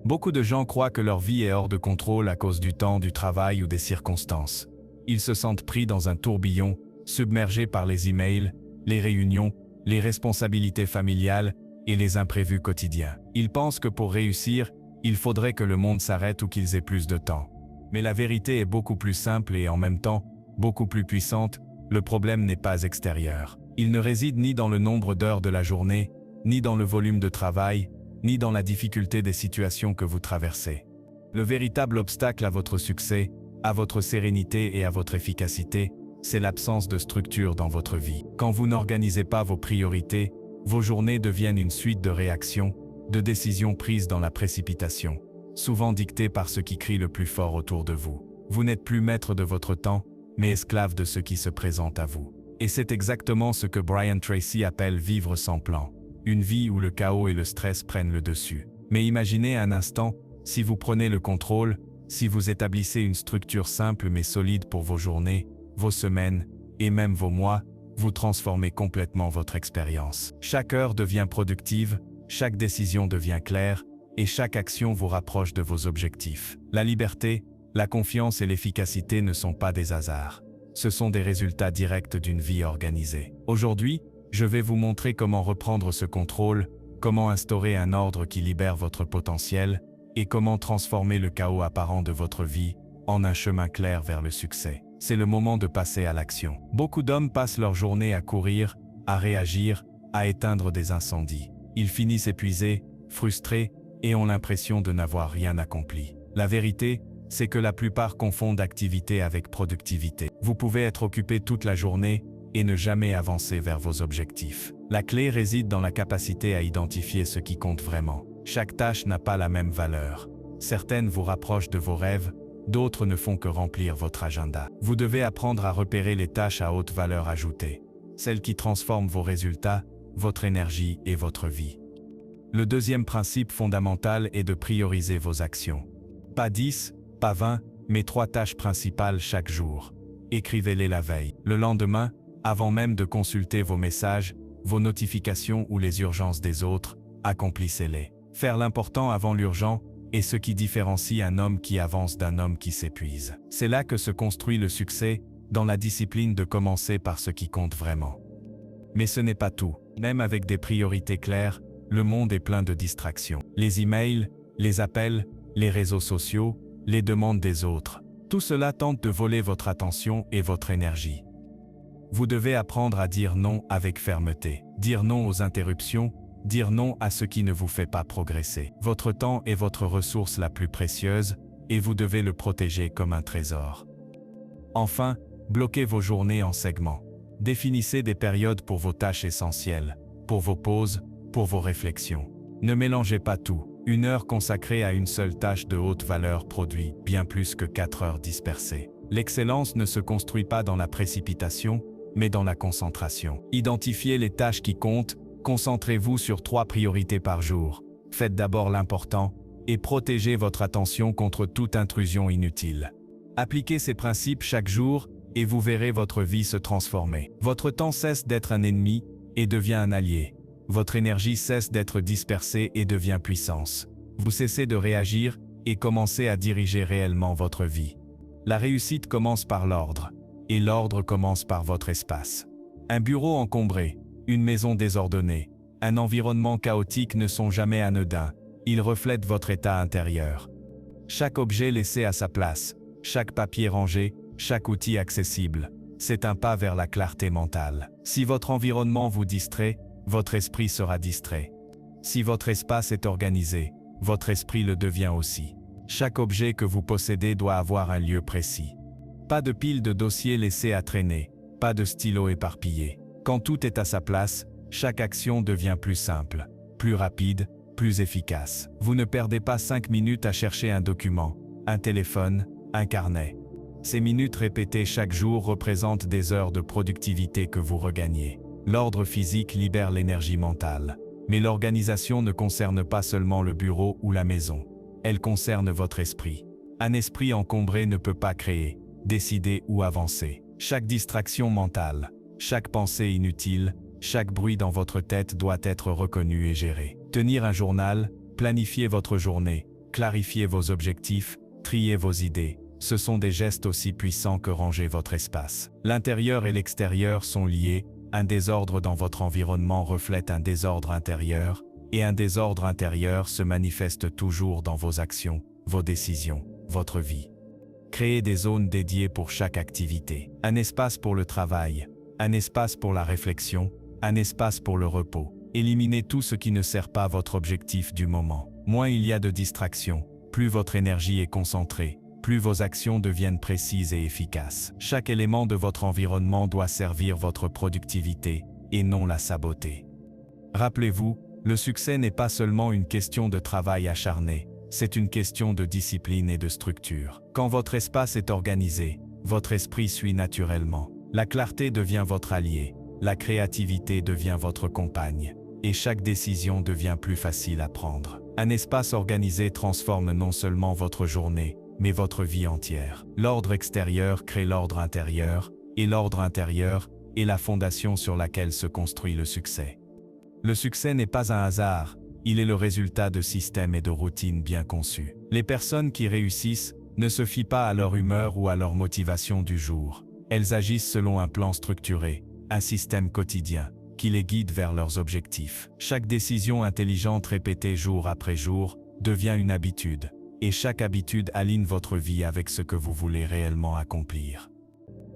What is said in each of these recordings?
Beaucoup de gens croient que leur vie est hors de contrôle à cause du temps, du travail ou des circonstances. Ils se sentent pris dans un tourbillon, submergés par les emails, les réunions, les responsabilités familiales et les imprévus quotidiens. Ils pensent que pour réussir, il faudrait que le monde s'arrête ou qu'ils aient plus de temps. Mais la vérité est beaucoup plus simple et en même temps, beaucoup plus puissante. Le problème n'est pas extérieur. Il ne réside ni dans le nombre d'heures de la journée, ni dans le volume de travail, ni dans la difficulté des situations que vous traversez. Le véritable obstacle à votre succès, à votre sérénité et à votre efficacité, c'est l'absence de structure dans votre vie. Quand vous n'organisez pas vos priorités, vos journées deviennent une suite de réactions, de décisions prises dans la précipitation, souvent dictées par ce qui crie le plus fort autour de vous. Vous n'êtes plus maître de votre temps, mais esclave de ce qui se présente à vous. Et c'est exactement ce que Brian Tracy appelle vivre sans plan. Une vie où le chaos et le stress prennent le dessus. Mais imaginez un instant, si vous prenez le contrôle, si vous établissez une structure simple mais solide pour vos journées, vos semaines, et même vos mois, vous transformez complètement votre expérience. Chaque heure devient productive, chaque décision devient claire, et chaque action vous rapproche de vos objectifs. La liberté, la confiance et l'efficacité ne sont pas des hasards. Ce sont des résultats directs d'une vie organisée. Aujourd'hui, je vais vous montrer comment reprendre ce contrôle, comment instaurer un ordre qui libère votre potentiel, et comment transformer le chaos apparent de votre vie en un chemin clair vers le succès. C'est le moment de passer à l'action. Beaucoup d'hommes passent leur journée à courir, à réagir, à éteindre des incendies. Ils finissent épuisés, frustrés, et ont l'impression de n'avoir rien accompli. La vérité, c'est que la plupart confondent activité avec productivité. Vous pouvez être occupé toute la journée et ne jamais avancer vers vos objectifs. La clé réside dans la capacité à identifier ce qui compte vraiment. Chaque tâche n'a pas la même valeur. Certaines vous rapprochent de vos rêves, d'autres ne font que remplir votre agenda. Vous devez apprendre à repérer les tâches à haute valeur ajoutée, celles qui transforment vos résultats, votre énergie et votre vie. Le deuxième principe fondamental est de prioriser vos actions. Pas 10, pas 20, mais 3 tâches principales chaque jour. Écrivez-les la veille. Le lendemain, avant même de consulter vos messages, vos notifications ou les urgences des autres, accomplissez-les. Faire l'important avant l'urgent est ce qui différencie un homme qui avance d'un homme qui s'épuise. C'est là que se construit le succès, dans la discipline de commencer par ce qui compte vraiment. Mais ce n'est pas tout. Même avec des priorités claires, le monde est plein de distractions. Les emails, les appels, les réseaux sociaux, les demandes des autres. Tout cela tente de voler votre attention et votre énergie. Vous devez apprendre à dire non avec fermeté. Dire non aux interruptions, dire non à ce qui ne vous fait pas progresser. Votre temps est votre ressource la plus précieuse et vous devez le protéger comme un trésor. Enfin, bloquez vos journées en segments. Définissez des périodes pour vos tâches essentielles, pour vos pauses, pour vos réflexions. Ne mélangez pas tout. 1 heure consacrée à une seule tâche de haute valeur produit bien plus que 4 heures dispersées. L'excellence ne se construit pas dans la précipitation, mais dans la concentration. Identifiez les tâches qui comptent, concentrez-vous sur 3 priorités par jour. Faites d'abord l'important et protégez votre attention contre toute intrusion inutile. Appliquez ces principes chaque jour et vous verrez votre vie se transformer. Votre temps cesse d'être un ennemi et devient un allié. Votre énergie cesse d'être dispersée et devient puissance. Vous cessez de réagir et commencez à diriger réellement votre vie. La réussite commence par l'ordre, et l'ordre commence par votre espace. Un bureau encombré, une maison désordonnée, un environnement chaotique ne sont jamais anodins, ils reflètent votre état intérieur. Chaque objet laissé à sa place, chaque papier rangé, chaque outil accessible, c'est un pas vers la clarté mentale. Si votre environnement vous distrait, votre esprit sera distrait. Si votre espace est organisé, votre esprit le devient aussi. Chaque objet que vous possédez doit avoir un lieu précis. Pas de pile de dossiers laissés à traîner, pas de stylos éparpillés. Quand tout est à sa place, chaque action devient plus simple, plus rapide, plus efficace. Vous ne perdez pas 5 minutes à chercher un document, un téléphone, un carnet. Ces minutes répétées chaque jour représentent des heures de productivité que vous regagnez. L'ordre physique libère l'énergie mentale. Mais l'organisation ne concerne pas seulement le bureau ou la maison. Elle concerne votre esprit. Un esprit encombré ne peut pas créer, décider ou avancer. Chaque distraction mentale, chaque pensée inutile, chaque bruit dans votre tête doit être reconnu et géré. Tenir un journal, planifier votre journée, clarifier vos objectifs, trier vos idées. Ce sont des gestes aussi puissants que ranger votre espace. L'intérieur et l'extérieur sont liés, un désordre dans votre environnement reflète un désordre intérieur, et un désordre intérieur se manifeste toujours dans vos actions, vos décisions, votre vie. Créez des zones dédiées pour chaque activité. Un espace pour le travail, un espace pour la réflexion, un espace pour le repos. Éliminez tout ce qui ne sert pas votre objectif du moment. Moins il y a de distractions, plus votre énergie est concentrée, plus vos actions deviennent précises et efficaces. Chaque élément de votre environnement doit servir votre productivité et non la saboter. Rappelez-vous, le succès n'est pas seulement une question de travail acharné, c'est une question de discipline et de structure. Quand votre espace est organisé, votre esprit suit naturellement. La clarté devient votre allié, la créativité devient votre compagne, et chaque décision devient plus facile à prendre. Un espace organisé transforme non seulement votre journée, mais votre vie entière. L'ordre extérieur crée l'ordre intérieur, et l'ordre intérieur est la fondation sur laquelle se construit le succès. Le succès n'est pas un hasard, il est le résultat de systèmes et de routines bien conçus. Les personnes qui réussissent ne se fient pas à leur humeur ou à leur motivation du jour. Elles agissent selon un plan structuré, un système quotidien, qui les guide vers leurs objectifs. Chaque décision intelligente répétée jour après jour devient une habitude, et chaque habitude aligne votre vie avec ce que vous voulez réellement accomplir.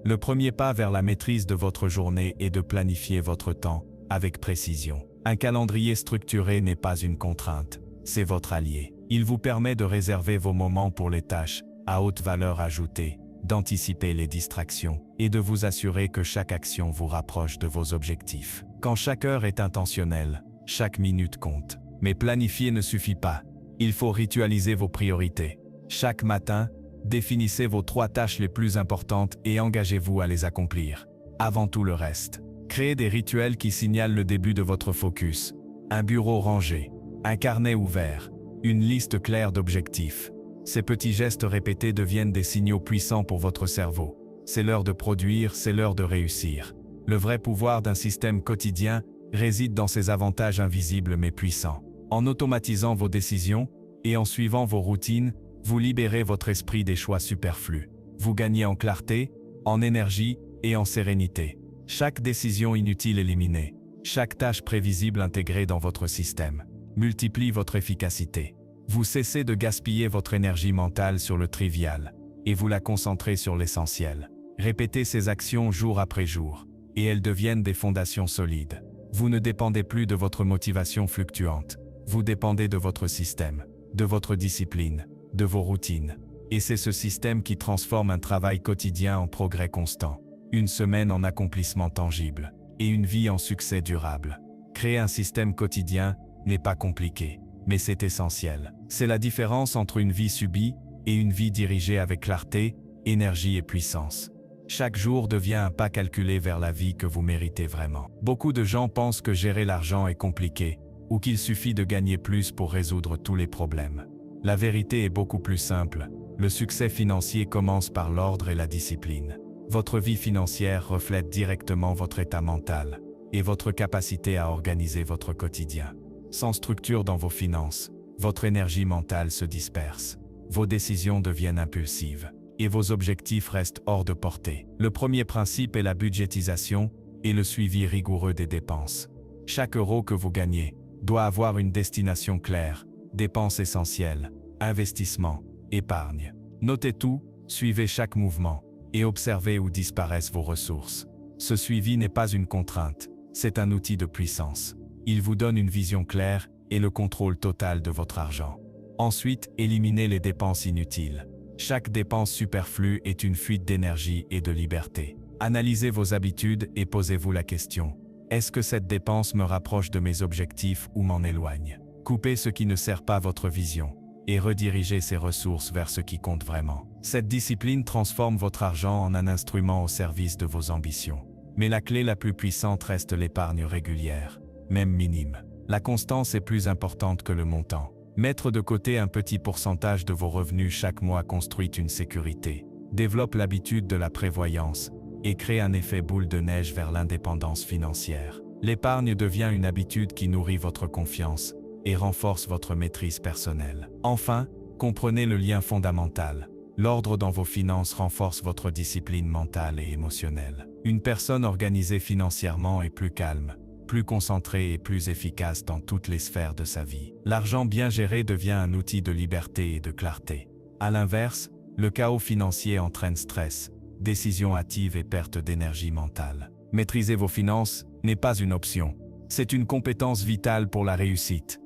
Le premier pas vers la maîtrise de votre journée est de planifier votre temps avec précision. Un calendrier structuré n'est pas une contrainte, c'est votre allié. Il vous permet de réserver vos moments pour les tâches à haute valeur ajoutée, d'anticiper les distractions et de vous assurer que chaque action vous rapproche de vos objectifs. Quand chaque heure est intentionnelle, chaque minute compte. Mais planifier ne suffit pas. Il faut ritualiser vos priorités. Chaque matin, définissez vos 3 tâches les plus importantes et engagez-vous à les accomplir. Avant tout le reste, créez des rituels qui signalent le début de votre focus. Un bureau rangé, un carnet ouvert, une liste claire d'objectifs. Ces petits gestes répétés deviennent des signaux puissants pour votre cerveau. C'est l'heure de produire, c'est l'heure de réussir. Le vrai pouvoir d'un système quotidien réside dans ses avantages invisibles mais puissants. En automatisant vos décisions et en suivant vos routines, vous libérez votre esprit des choix superflus. Vous gagnez en clarté, en énergie et en sérénité. Chaque décision inutile éliminée, chaque tâche prévisible intégrée dans votre système, multiplie votre efficacité. Vous cessez de gaspiller votre énergie mentale sur le trivial, et vous la concentrez sur l'essentiel. Répétez ces actions jour après jour, et elles deviennent des fondations solides. Vous ne dépendez plus de votre motivation fluctuante, vous dépendez de votre système, de votre discipline, de vos routines. Et c'est ce système qui transforme un travail quotidien en progrès constant, une semaine en accomplissement tangible, et une vie en succès durable. Créer un système quotidien n'est pas compliqué, mais c'est essentiel. C'est la différence entre une vie subie et une vie dirigée avec clarté, énergie et puissance. Chaque jour devient un pas calculé vers la vie que vous méritez vraiment. Beaucoup de gens pensent que gérer l'argent est compliqué, ou qu'il suffit de gagner plus pour résoudre tous les problèmes. La vérité est beaucoup plus simple. Le succès financier commence par l'ordre et la discipline. Votre vie financière reflète directement votre état mental et votre capacité à organiser votre quotidien. Sans structure dans vos finances, votre énergie mentale se disperse. Vos décisions deviennent impulsives et vos objectifs restent hors de portée. Le premier principe est la budgétisation et le suivi rigoureux des dépenses. Chaque euro que vous gagnez doit avoir une destination claire, dépenses essentielles, investissement, épargne. Notez tout, suivez chaque mouvement et observez où disparaissent vos ressources. Ce suivi n'est pas une contrainte, c'est un outil de puissance. Il vous donne une vision claire et le contrôle total de votre argent. Ensuite, éliminez les dépenses inutiles. Chaque dépense superflue est une fuite d'énergie et de liberté. Analysez vos habitudes et posez-vous la question: est-ce que cette dépense me rapproche de mes objectifs ou m'en éloigne? Coupez ce qui ne sert pas votre vision et redirigez ces ressources vers ce qui compte vraiment. Cette discipline transforme votre argent en un instrument au service de vos ambitions. Mais la clé la plus puissante reste l'épargne régulière, même minime. La constance est plus importante que le montant. Mettre de côté un petit pourcentage de vos revenus chaque mois construit une sécurité, développe l'habitude de la prévoyance et crée un effet boule de neige vers l'indépendance financière. L'épargne devient une habitude qui nourrit votre confiance et renforce votre maîtrise personnelle. Enfin, comprenez le lien fondamental. L'ordre dans vos finances renforce votre discipline mentale et émotionnelle. Une personne organisée financièrement est plus calme, plus concentrée et plus efficace dans toutes les sphères de sa vie. L'argent bien géré devient un outil de liberté et de clarté. À l'inverse, le chaos financier entraîne stress, décisions hâtives et perte d'énergie mentale. Maîtriser vos finances n'est pas une option. C'est une compétence vitale pour la réussite.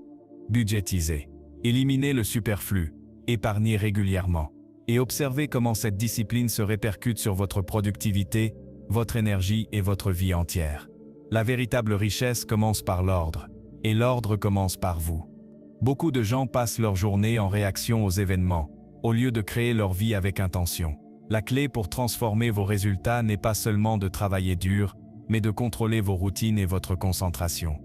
Budgétisez. Éliminez le superflu. Épargnez régulièrement. Et observez comment cette discipline se répercute sur votre productivité, votre énergie et votre vie entière. La véritable richesse commence par l'ordre. Et l'ordre commence par vous. Beaucoup de gens passent leur journée en réaction aux événements, au lieu de créer leur vie avec intention. La clé pour transformer vos résultats n'est pas seulement de travailler dur, mais de contrôler vos routines et votre concentration.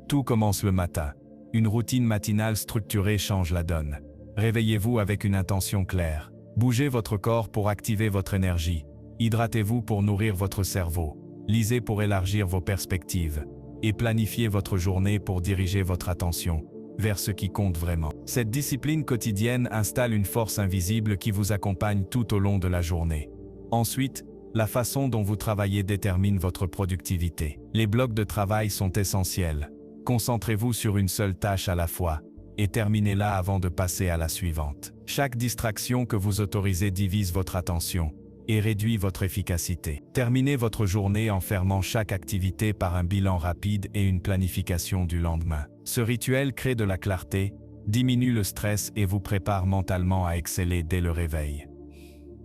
Tout commence le matin. Une routine matinale structurée change la donne. Réveillez-vous avec une intention claire. Bougez votre corps pour activer votre énergie. Hydratez-vous pour nourrir votre cerveau. Lisez pour élargir vos perspectives. Et planifiez votre journée pour diriger votre attention vers ce qui compte vraiment. Cette discipline quotidienne installe une force invisible qui vous accompagne tout au long de la journée. Ensuite, la façon dont vous travaillez détermine votre productivité. Les blocs de travail sont essentiels. Concentrez-vous sur une seule tâche à la fois et terminez-la avant de passer à la suivante. Chaque distraction que vous autorisez divise votre attention et réduit votre efficacité. Terminez votre journée en fermant chaque activité par un bilan rapide et une planification du lendemain. Ce rituel crée de la clarté, diminue le stress et vous prépare mentalement à exceller dès le réveil.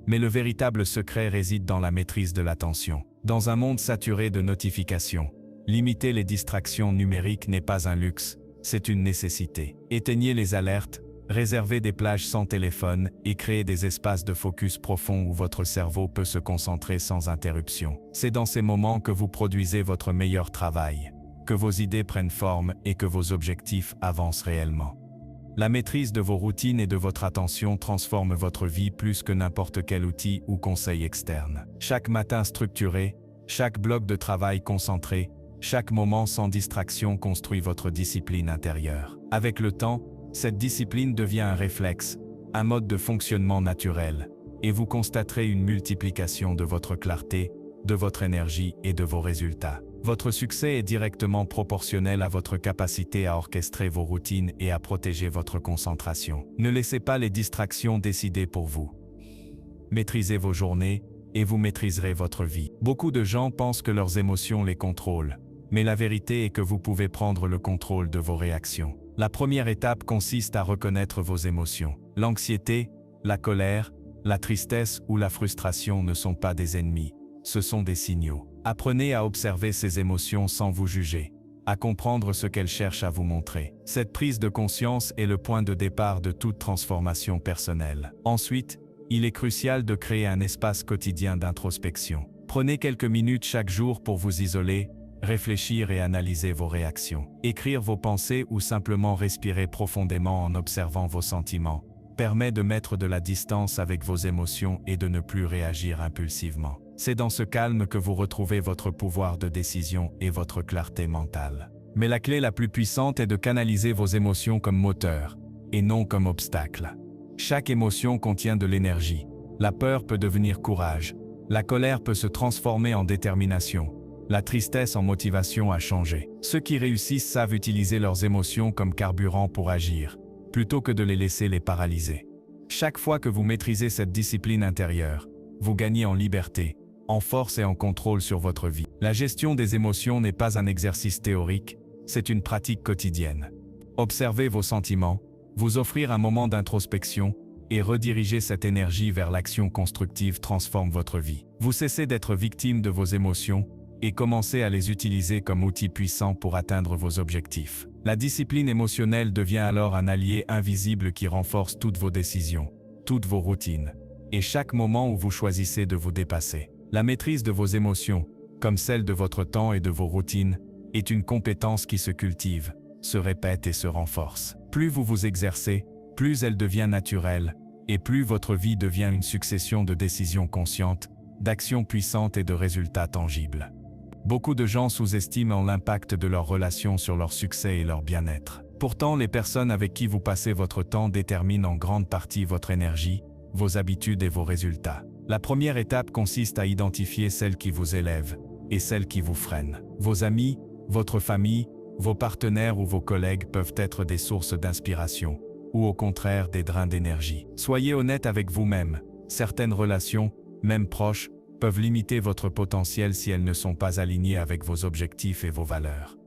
Mais le véritable secret réside dans la maîtrise de l'attention. Dans un monde saturé de notifications, limiter les distractions numériques n'est pas un luxe, c'est une nécessité. Éteignez les alertes, réservez des plages sans téléphone et créez des espaces de focus profond où votre cerveau peut se concentrer sans interruption. C'est dans ces moments que vous produisez votre meilleur travail, que vos idées prennent forme et que vos objectifs avancent réellement. La maîtrise de vos routines et de votre attention transforme votre vie plus que n'importe quel outil ou conseil externe. Chaque matin structuré, chaque bloc de travail concentré, chaque moment sans distraction construit votre discipline intérieure. Avec le temps, cette discipline devient un réflexe, un mode de fonctionnement naturel, et vous constaterez une multiplication de votre clarté, de votre énergie et de vos résultats. Votre succès est directement proportionnel à votre capacité à orchestrer vos routines et à protéger votre concentration. Ne laissez pas les distractions décider pour vous. Maîtrisez vos journées, et vous maîtriserez votre vie. Beaucoup de gens pensent que leurs émotions les contrôlent, mais la vérité est que vous pouvez prendre le contrôle de vos réactions. La première étape consiste à reconnaître vos émotions. L'anxiété, la colère, la tristesse ou la frustration ne sont pas des ennemis, ce sont des signaux. Apprenez à observer ces émotions sans vous juger, à comprendre ce qu'elles cherchent à vous montrer. Cette prise de conscience est le point de départ de toute transformation personnelle. Ensuite, il est crucial de créer un espace quotidien d'introspection. Prenez quelques minutes chaque jour pour vous isoler, réfléchir et analyser vos réactions. Écrire vos pensées ou simplement respirer profondément en observant vos sentiments permet de mettre de la distance avec vos émotions et de ne plus réagir impulsivement. C'est dans ce calme que vous retrouvez votre pouvoir de décision et votre clarté mentale. Mais la clé la plus puissante est de canaliser vos émotions comme moteur, et non comme obstacle. Chaque émotion contient de l'énergie. La peur peut devenir courage. La colère peut se transformer en détermination. La tristesse en motivation à changer. Ceux qui réussissent savent utiliser leurs émotions comme carburant pour agir, plutôt que de les laisser les paralyser. Chaque fois que vous maîtrisez cette discipline intérieure, vous gagnez en liberté, en force et en contrôle sur votre vie. La gestion des émotions n'est pas un exercice théorique, c'est une pratique quotidienne. Observez vos sentiments, vous offrir un moment d'introspection et rediriger cette énergie vers l'action constructive transforme votre vie. Vous cessez d'être victime de vos émotions et commencez à les utiliser comme outils puissants pour atteindre vos objectifs. La discipline émotionnelle devient alors un allié invisible qui renforce toutes vos décisions, toutes vos routines, et chaque moment où vous choisissez de vous dépasser. La maîtrise de vos émotions, comme celle de votre temps et de vos routines, est une compétence qui se cultive, se répète et se renforce. Plus vous vous exercez, plus elle devient naturelle, et plus votre vie devient une succession de décisions conscientes, d'actions puissantes et de résultats tangibles. Beaucoup de gens sous-estiment l'impact de leurs relations sur leur succès et leur bien-être. Pourtant, les personnes avec qui vous passez votre temps déterminent en grande partie votre énergie, vos habitudes et vos résultats. La première étape consiste à identifier celles qui vous élèvent et celles qui vous freinent. Vos amis, votre famille, vos partenaires ou vos collègues peuvent être des sources d'inspiration, ou au contraire des drains d'énergie. Soyez honnête avec vous-même. Certaines relations, même proches, peuvent limiter votre potentiel si elles ne sont pas alignées avec vos objectifs et vos valeurs.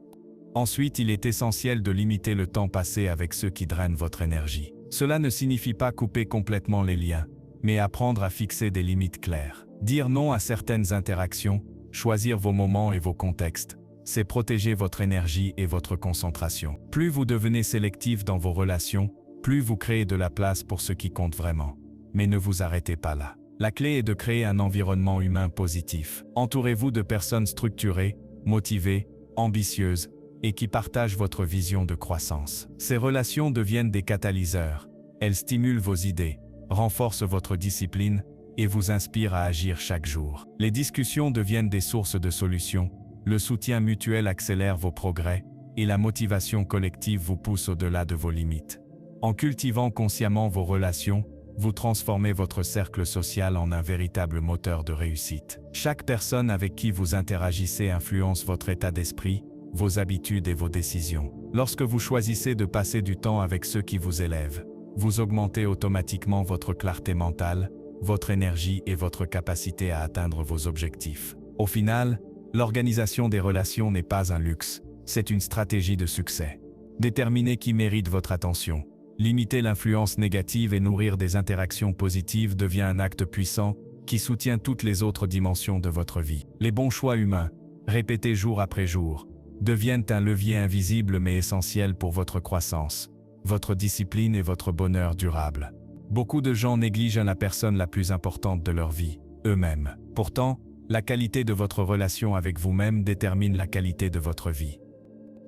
Ensuite, il est essentiel de limiter le temps passé avec ceux qui drainent votre énergie. Cela ne signifie pas couper complètement les liens, mais apprendre à fixer des limites claires. Dire non à certaines interactions, choisir vos moments et vos contextes, c'est protéger votre énergie et votre concentration. Plus vous devenez sélectif dans vos relations, plus vous créez de la place pour ce qui compte vraiment. Mais ne vous arrêtez pas là. La clé est de créer un environnement humain positif. Entourez-vous de personnes structurées, motivées, ambitieuses, et qui partagent votre vision de croissance. Ces relations deviennent des catalyseurs. Elles stimulent vos idées, renforcent votre discipline et vous inspirent à agir chaque jour. Les discussions deviennent des sources de solutions, le soutien mutuel accélère vos progrès et la motivation collective vous pousse au-delà de vos limites. En cultivant consciemment vos relations, vous transformez votre cercle social en un véritable moteur de réussite. Chaque personne avec qui vous interagissez influence votre état d'esprit, vos habitudes et vos décisions. Lorsque vous choisissez de passer du temps avec ceux qui vous élèvent, vous augmentez automatiquement votre clarté mentale, votre énergie et votre capacité à atteindre vos objectifs. Au final, l'organisation des relations n'est pas un luxe, c'est une stratégie de succès. Déterminez qui mérite votre attention. Limiter l'influence négative et nourrir des interactions positives devient un acte puissant qui soutient toutes les autres dimensions de votre vie. Les bons choix humains, répétés jour après jour, deviennent un levier invisible mais essentiel pour votre croissance, votre discipline et votre bonheur durable. Beaucoup de gens négligent la personne la plus importante de leur vie, eux-mêmes. Pourtant, la qualité de votre relation avec vous-même détermine la qualité de votre vie.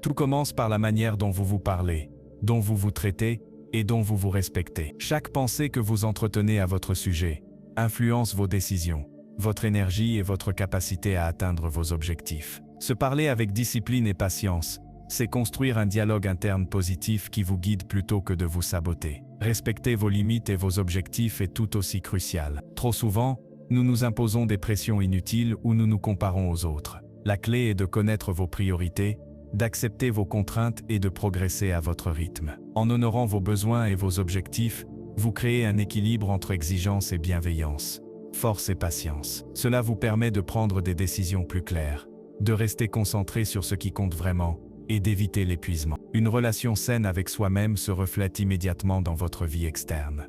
Tout commence par la manière dont vous vous parlez, dont vous vous traitez et dont vous vous respectez. Chaque pensée que vous entretenez à votre sujet influence vos décisions, votre énergie et votre capacité à atteindre vos objectifs. Se parler avec discipline et patience, c'est construire un dialogue interne positif qui vous guide plutôt que de vous saboter. Respecter vos limites et vos objectifs est tout aussi crucial. Trop souvent, nous nous imposons des pressions inutiles ou nous nous comparons aux autres. La clé est de connaître vos priorités, d'accepter vos contraintes et de progresser à votre rythme. En honorant vos besoins et vos objectifs, vous créez un équilibre entre exigence et bienveillance, force et patience. Cela vous permet de prendre des décisions plus claires, de rester concentré sur ce qui compte vraiment et d'éviter l'épuisement. Une relation saine avec soi-même se reflète immédiatement dans votre vie externe.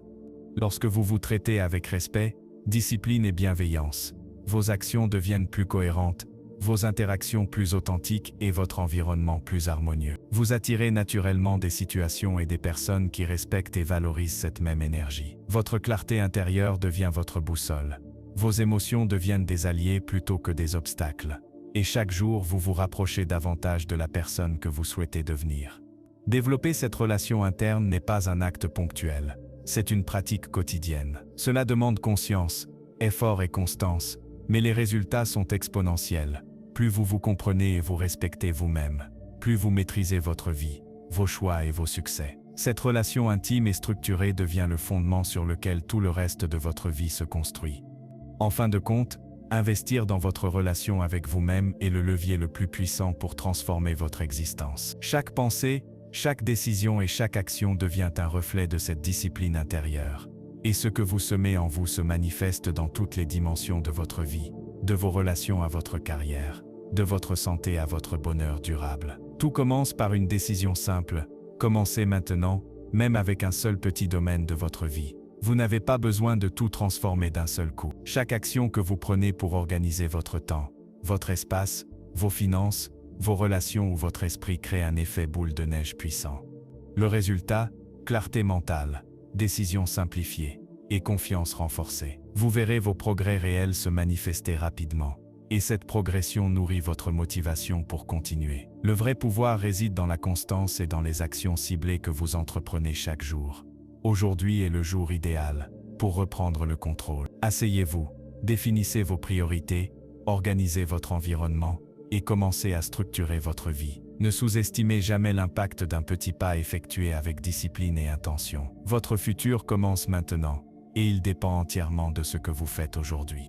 Lorsque vous vous traitez avec respect, discipline et bienveillance, vos actions deviennent plus cohérentes, vos interactions plus authentiques et votre environnement plus harmonieux. Vous attirez naturellement des situations et des personnes qui respectent et valorisent cette même énergie. Votre clarté intérieure devient votre boussole. Vos émotions deviennent des alliés plutôt que des obstacles. Et chaque jour, vous vous rapprochez davantage de la personne que vous souhaitez devenir. Développer cette relation interne n'est pas un acte ponctuel, c'est une pratique quotidienne. Cela demande conscience, effort et constance, mais les résultats sont exponentiels. Plus vous vous comprenez et vous respectez vous-même, plus vous maîtrisez votre vie, vos choix et vos succès. Cette relation intime et structurée devient le fondement sur lequel tout le reste de votre vie se construit. En fin de compte, investir dans votre relation avec vous-même est le levier le plus puissant pour transformer votre existence. Chaque pensée, chaque décision et chaque action devient un reflet de cette discipline intérieure. Et ce que vous semez en vous se manifeste dans toutes les dimensions de votre vie, de vos relations à votre carrière, de votre santé à votre bonheur durable. Tout commence par une décision simple. Commencez maintenant, même avec un seul petit domaine de votre vie. Vous n'avez pas besoin de tout transformer d'un seul coup. Chaque action que vous prenez pour organiser votre temps, votre espace, vos finances, vos relations ou votre esprit crée un effet boule de neige puissant. Le résultat, clarté mentale, décisions simplifiées et confiance renforcée. Vous verrez vos progrès réels se manifester rapidement. Et cette progression nourrit votre motivation pour continuer. Le vrai pouvoir réside dans la constance et dans les actions ciblées que vous entreprenez chaque jour. Aujourd'hui est le jour idéal pour reprendre le contrôle. Asseyez-vous, définissez vos priorités, organisez votre environnement et commencez à structurer votre vie. Ne sous-estimez jamais l'impact d'un petit pas effectué avec discipline et intention. Votre futur commence maintenant, et il dépend entièrement de ce que vous faites aujourd'hui.